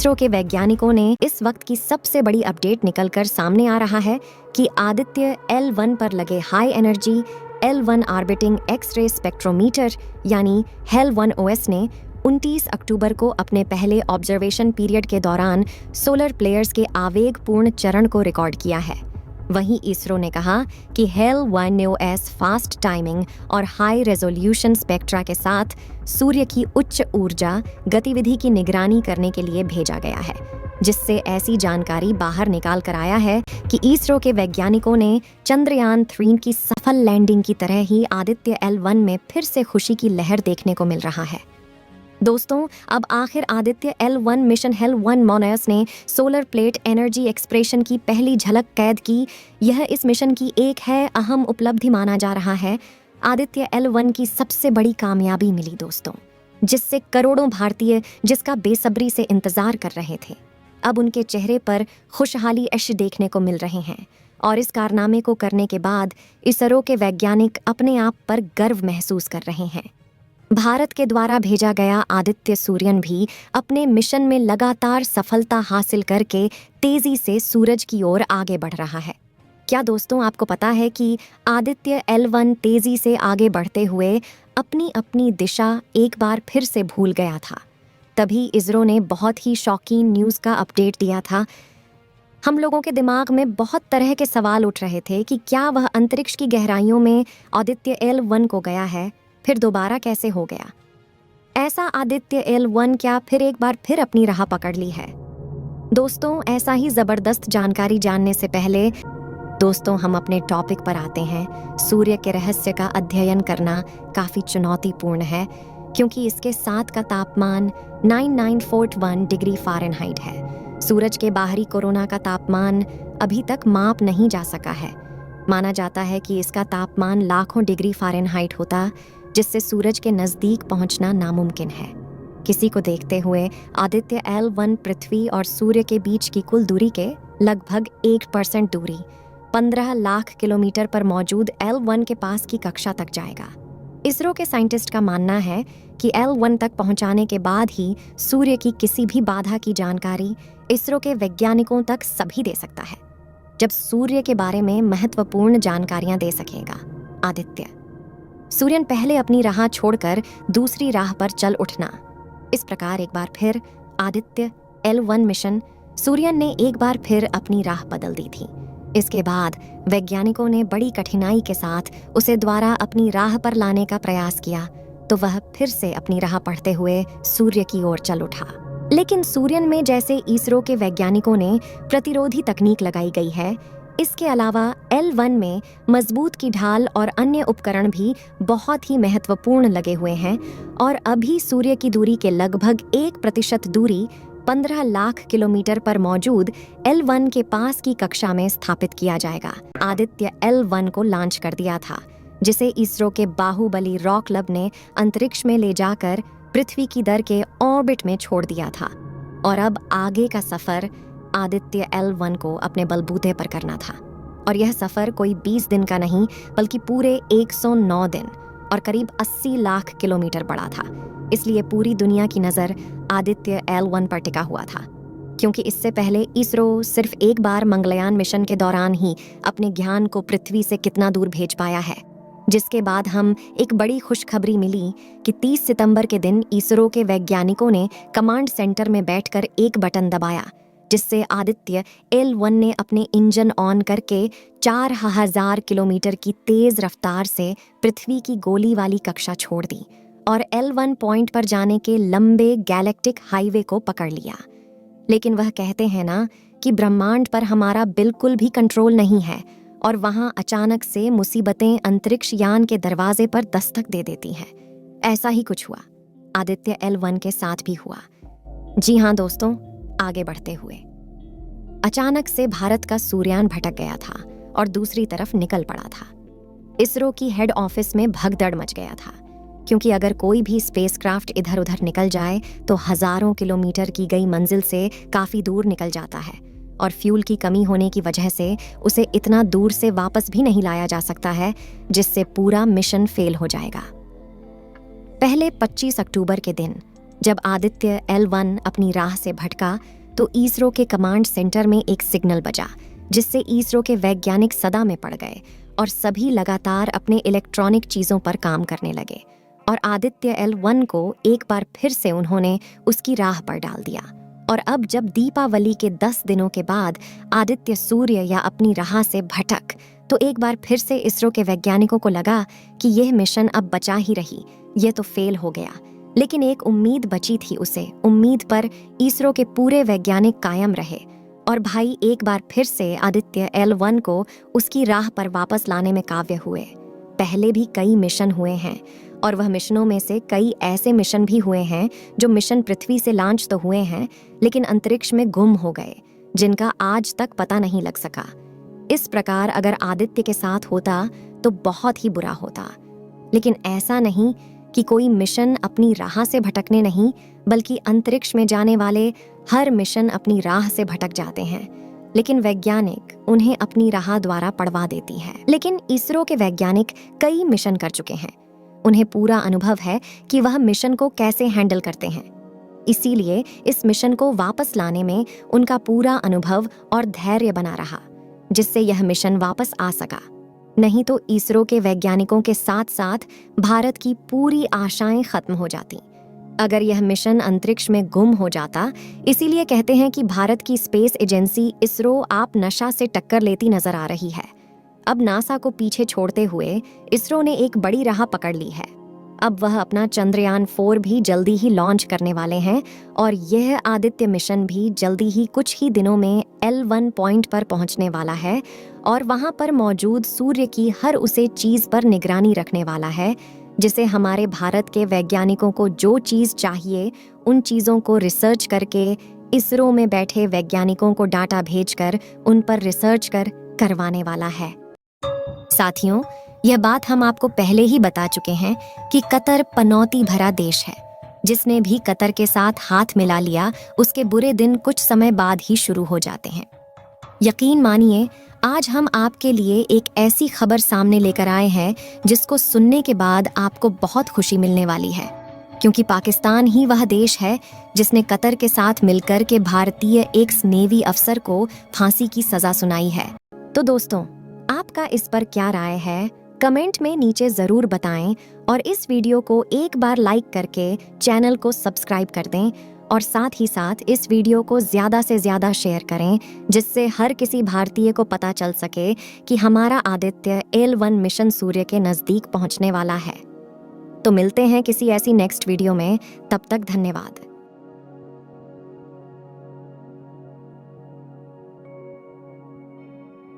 इसरो के वैज्ञानिकों ने इस वक्त की सबसे बड़ी अपडेट निकलकर सामने आ रहा है कि आदित्य L1 पर लगे high energy L1 orbiting X-ray spectrometer यानी HAL-1OS ने 29 अक्टूबर को अपने पहले ऑब्जर्वेशन पीरियड के दौरान सोलर प्लेयर्स के आवेगपूर्ण चरण को रिकॉर्ड किया है। वहीं इसरो ने कहा कि HAL-1OS फास्ट टाइमिंग और हाई रेजोल्यूशन स्पेक्ट्रा के साथ सूर्य की उच्च ऊर्जा गतिविधि की निगरानी करने के लिए भेजा गया है, जिससे ऐसी जानकारी बाहर निकाल कर आया है कि इसरो के वैज्ञानिकों ने चंद्रयान 3 की सफल लैंडिंग की तरह ही आदित्य L1 में फिर से खुशी की लहर देखने को मिल रहा है। दोस्तों, अब आखिर आदित्य L1 मिशन HAL-1OS ने सोलर प्लेट एनर्जी एक्सप्रेशन की पहली झलक कैद की। यह इस मिशन की एक है अहम उपलब्धि माना जा रहा है। आदित्य L1 की सबसे बड़ी कामयाबी मिली दोस्तों, जिससे करोड़ों भारतीय जिसका बेसब्री से इंतजार कर रहे थे, अब उनके चेहरे पर खुशहाली अश्रु देखने को मिल रहे हैं। और इस कारनामे को करने के बाद इसरो के वैज्ञानिक अपने आप पर गर्व महसूस कर रहे हैं। भारत के द्वारा भेजा गया आदित्य सूर्यन भी अपने मिशन में लगातार सफलता हासिल करके तेजी से सूरज की ओर आगे बढ़ रहा है। क्या दोस्तों आपको पता है कि आदित्य L1 तेजी से आगे बढ़ते हुए अपनी अपनी दिशा एक बार फिर से भूल गया था। तभी इसरो ने बहुत ही शॉकिंग न्यूज़ का अपडेट दिया था। हम लोगों के दिमाग में बहुत तरह के सवाल उठ रहे थे कि क्या वह अंतरिक्ष की गहराइयों में आदित्य L1 को गया है, फिर दोबारा कैसे हो गया? ऐसा आदित्य L1 क्या फिर एक बार फिर अपनी राह पकड़ ली है? दोस्तों, ऐसा ही जबरदस्त जानकारी जानने से पहले दोस्तों हम अपने टॉपिक पर आते हैं। सूर्य के रहस्य का अध्ययन करना काफ़ी चुनौतीपूर्ण है, क्योंकि इसके साथ का तापमान 9941 डिग्री फ़ारेनहाइट है। सूरज के बाहरी कोरोना का तापमान अभी तक माप नहीं जा सका है। माना जाता है कि इसका तापमान लाखों डिग्री फ़ारेनहाइट होता, जिससे सूरज के नज़दीक पहुंचना नामुमकिन है। किसी को देखते हुए आदित्य L1 पृथ्वी और सूर्य के बीच की कुल दूरी के लगभग 1% दूरी 15 लाख किलोमीटर पर मौजूद L1 के पास की कक्षा तक जाएगा। इसरो के साइंटिस्ट का मानना है कि L1 तक पहुंचाने के बाद ही सूर्य की किसी भी बाधा की जानकारी इसरो के वैज्ञानिकों तक सभी दे सकता है, जब सूर्य के बारे में महत्वपूर्ण जानकारियां दे सकेगा आदित्य। सूर्यन पहले अपनी राह छोड़कर दूसरी राह पर चल उठना। इस प्रकार एक बार फिर आदित्य L1 मिशन सूर्यन ने एक बार फिर अपनी राह बदल दी थी। इसके बाद वैज्ञानिकों ने बड़ी कठिनाई के साथ उसे द्वारा अपनी राह पर लाने का प्रयास किया, तो वह फिर से अपनी राह पढ़ते हुए सूर्य की ओर चल उठा। लेकिन सूर्यन में जैसे इसरो के वैज्ञानिकों ने प्रतिरोधी तकनीक लगाई गई है, इसके अलावा L1 में मजबूत की ढाल और अन्य उपकरण भी बहुत ही महत्वपूर्ण लगे हुए हैं और अभी सूर्य की दूरी के लगभग 1% दूरी 15 लाख किलोमीटर पर मौजूद L1 के पास की कक्षा में स्थापित किया जाएगा। आदित्य L1 को लॉन्च कर दिया था, जिसे इसरो के बाहुबली रॉक क्लब ने अंतरिक्ष में ले जाकर पृथ्वी की दर के ऑर्बिट में छोड़ दिया था। और अब आगे का सफर आदित्य L1 को अपने बलबूते पर करना था। और यह सफर कोई 20 दिन का नहीं, बल्कि पूरे 109 दिन और करीब 80 लाख किलोमीटर बड़ा था। इसलिए पूरी दुनिया की नज़र आदित्य L1 पर टिका हुआ था, क्योंकि इससे पहले इसरो सिर्फ एक बार मंगलयान मिशन के दौरान ही अपने ज्ञान को पृथ्वी से कितना दूर भेज पाया है। जिसके बाद हम एक बड़ी खुशखबरी मिली कि 30 सितंबर के दिन इसरो के वैज्ञानिकों ने कमांड सेंटर में बैठकर एक बटन दबाया, जिससे आदित्य L1 ने अपने इंजन ऑन करके 4000 किलोमीटर की तेज रफ्तार से पृथ्वी की गोली वाली कक्षा छोड़ दी और L1 पॉइंट पर जाने के लंबे गैलेक्टिक हाईवे को पकड़ लिया। लेकिन वह कहते हैं ना कि ब्रह्मांड पर हमारा बिल्कुल भी कंट्रोल नहीं है और वहां अचानक से मुसीबतें अंतरिक्ष यान के दरवाजे पर दस्तक दे देती हैं। ऐसा ही कुछ हुआ आदित्य L1 के साथ भी हुआ। जी हाँ दोस्तों, आगे बढ़ते हुए अचानक से भारत का सूर्ययान भटक गया था और दूसरी तरफ निकल पड़ा था। इसरो की हेड ऑफिस में भगदड़ मच गया था, क्योंकि अगर कोई भी स्पेसक्राफ्ट इधर उधर निकल जाए तो हजारों किलोमीटर की गई मंजिल से काफी दूर निकल जाता है और फ्यूल की कमी होने की वजह से उसे इतना दूर से वापस भी नहीं लाया जा सकता है, जिससे पूरा मिशन फेल हो जाएगा। पहले 25 अक्टूबर के दिन जब आदित्य L1 अपनी राह से भटका तो इसरो के कमांड सेंटर में एक सिग्नल बजा, जिससे इसरो के वैज्ञानिक सदा में पड़ गए और सभी लगातार अपने इलेक्ट्रॉनिक चीजों पर काम करने लगे। और आदित्य L1 को एक बार फिर से उन्होंने उसकी राह पर डाल दिया। और अब जब दीपावली के 10 दिनों के बाद आदित्य सूर्य या अपनी राह से भटक, तो एक बार फिर से इसरो के वैज्ञानिकों को लगा कि यह मिशन अब बचा ही रही, यह तो फेल हो गया। लेकिन एक उम्मीद बची थी उसे, उम्मीद पर इसरो के पूरे वैज्ञानिक कायम रहे। और भाई एक बार फिर से आदित्य L1 को उसकी राह पर वापस लाने में काव्य हुए। पहले भी कई मिशन हुए हैं और वह मिशनों में से कई ऐसे मिशन भी हुए हैं जो मिशन पृथ्वी से लॉन्च तो हुए हैं लेकिन अंतरिक्ष में गुम हो गए, जिनका आज तक पता नहीं लग सका। इस प्रकार अगर आदित्य के साथ होता तो बहुत ही बुरा होता। लेकिन ऐसा नहीं कि कोई मिशन अपनी राह से भटकने नहीं, बल्कि अंतरिक्ष में जाने वाले हर मिशन अपनी राह से भटक जाते हैं, लेकिन वैज्ञानिक उन्हें अपनी राह द्वारा पड़वा देती है। लेकिन इसरो के वैज्ञानिक कई मिशन कर चुके हैं, उन्हें पूरा अनुभव है कि वह मिशन को कैसे हैंडल करते हैं। इसीलिए इस मिशन को वापस लाने में उनका पूरा अनुभव और धैर्य बना रहा, जिससे यह मिशन वापस आ सका। नहीं तो इसरो के वैज्ञानिकों के साथ साथ भारत की पूरी आशाएं खत्म हो जाती अगर यह मिशन अंतरिक्ष में गुम हो जाता। इसीलिए कहते हैं कि भारत की स्पेस एजेंसी इसरो आप नशा से टक्कर लेती नजर आ रही है। अब नासा को पीछे छोड़ते हुए इसरो ने एक बड़ी राह पकड़ ली है। अब वह अपना चंद्रयान 4 भी जल्दी ही लॉन्च करने वाले हैं और यह आदित्य मिशन भी जल्दी ही कुछ ही दिनों में L1 पॉइंट पर पहुंचने वाला है और वहां पर मौजूद सूर्य की हर उसे चीज पर निगरानी रखने वाला है, जिसे हमारे भारत के वैज्ञानिकों को जो चीज चाहिए उन चीजों को रिसर्च करके इसरो में बैठे वैज्ञानिकों को डाटा भेजकर उन पर रिसर्च करवाने वाला है। साथियों, यह बात हम आपको पहले ही बता चुके हैं कि कतर पनौती भरा देश है। जिसने भी कतर के साथ हाथ मिला लिया उसके बुरे दिन कुछ समय बाद ही शुरू हो जाते हैं। यकीन मानिए, आज हम आपके लिए एक ऐसी खबर सामने लेकर आए हैं जिसको सुनने के बाद आपको बहुत खुशी मिलने वाली है, क्योंकि पाकिस्तान ही वह देश है जिसने कतर के साथ मिलकर के भारतीय एक नेवी अफसर को फांसी की सजा सुनाई है। तो दोस्तों, आपका इस पर क्या राय है? कमेंट में नीचे जरूर बताएं और इस वीडियो को एक बार लाइक करके चैनल को सब्सक्राइब कर दें और साथ ही साथ इस वीडियो को ज्यादा से ज्यादा शेयर करें, जिससे हर किसी भारतीय को पता चल सके कि हमारा आदित्य L1 मिशन सूर्य के नजदीक पहुंचने वाला है। तो मिलते हैं किसी ऐसी नेक्स्ट वीडियो में, तब तक धन्यवाद।